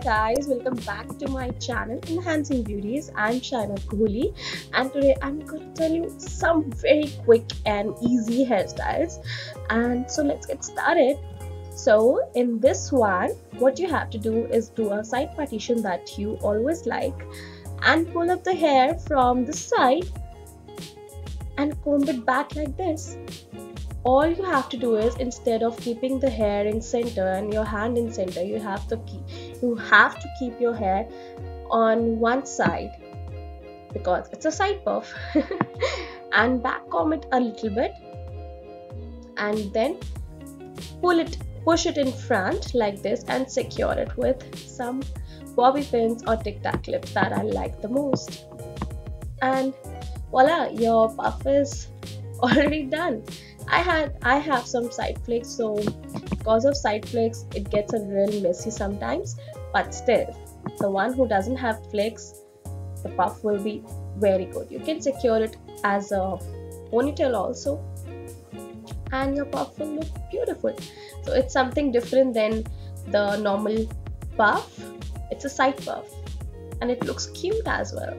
guys, welcome back to my channel Enhancing Beauties. I'm Shaina Kohli and today I'm going to tell you some very quick and easy hairstyles. And so let's get started. So in this one, what you have to do is do a side partition that you always like and pull up the hair from the side and comb it back like this. All you have to do is, instead of keeping the hair in center and your hand in center, you have to keep your hair on one side because it's a side puff and back comb it a little bit and then push it in front like this and secure it with some bobby pins or tic tac clips that I like the most. And voila, your puff is already done. I have some side flicks, so because of side flicks it gets a real messy sometimes, but still, the one who doesn't have flicks, the puff will be very good. You can secure it as a ponytail also and your puff will look beautiful. So it's something different than the normal puff. It's a side puff and it looks cute as well.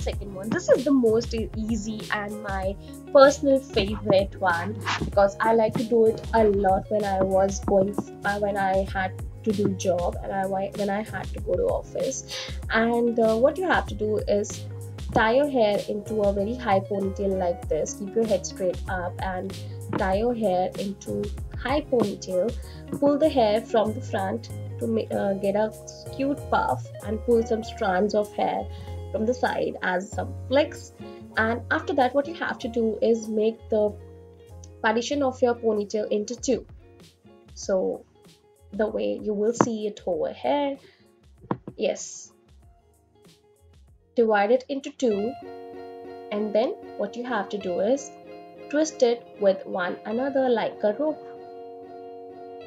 Second one, this is the most easy and my personal favorite one because I like to do it a lot when I was when I had to do job and when I had to go to office. And what you have to do is tie your hair into a very high ponytail like this. Keep your head straight up and tie your hair into high ponytail. Pull the hair from the front to get a cute puff and pull some strands of hair from the side as some flicks. And after that, what you have to do is make the partition of your ponytail into two, so the way you will see it over here. Yes, divide it into two, and then what you have to do is twist it with one another like a rope.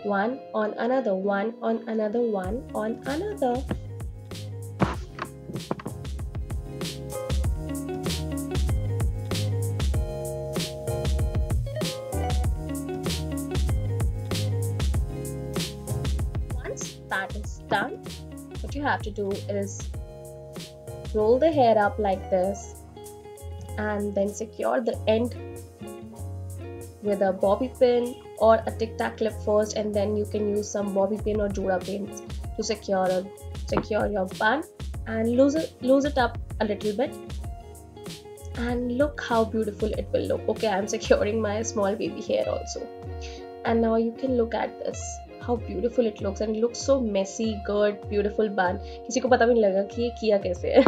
One on another, one on another, one on another. That is done, what you have to do is roll the hair up like this and then secure the end with a bobby pin or a tic tac clip first, and then you can use some bobby pin or joda pins to secure your bun and lose it up a little bit. And look how beautiful it will look. Okay, I'm securing my small baby hair also, and now you can look at this, how beautiful it looks, and it looks so messy, good, beautiful bun. किसी को पता भी नहीं लगा कि ये किया कैसे है.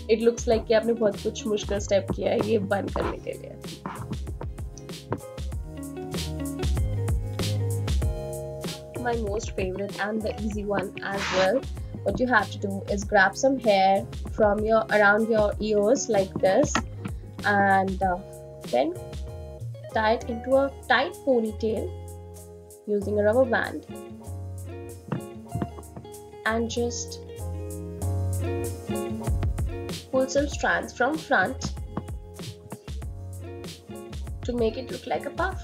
It looks like कि आपने बहुत कुछ मुश्किल स्टेप किया है ये बन करने के लिए. My most favorite and the easy one as well. What you have to do is grab some hair from around your ears like this, and then tie it into a tight ponytail using a rubber band, and just pull some strands from front to make it look like a puff.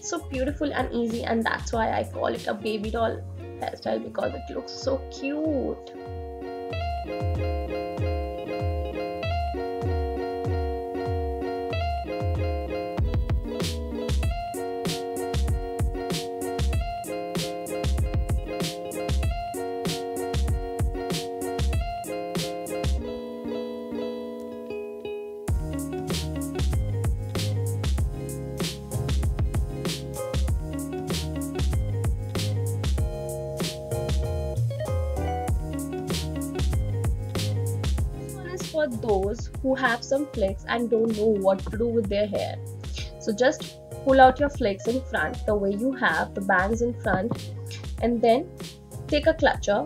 So beautiful and easy, and that's why I call it a baby doll hairstyle, because it looks so cute. For those who have some flicks and don't know what to do with their hair, so just pull out your flicks in front the way you have the bangs in front, and then take a clutcher,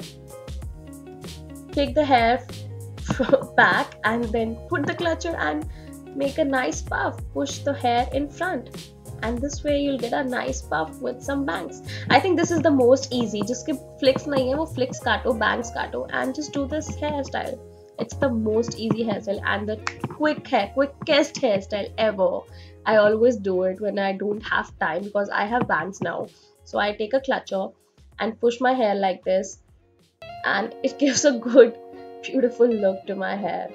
take the hair back, and then put the clutcher and make a nice puff. Push the hair in front, and this way you'll get a nice puff with some bangs. I think this is the most easy. जिसके flicks नहीं है वो flicks काटो, bangs काटो, and just do this hairstyle. It's the most easy hairstyle and the quickest hairstyle ever. I always do it when I don't have time because I have bangs now. So I take a clutcher and push my hair like this, and it gives a good, beautiful look to my hair.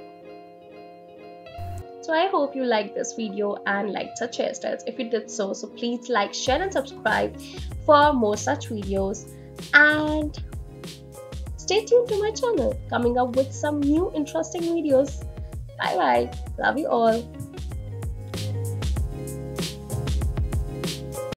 So I hope you liked this video and liked such hairstyles. If you did so please like, share and subscribe for more such videos, and stay tuned to my channel, coming up with some new interesting videos. Bye bye. Love you all.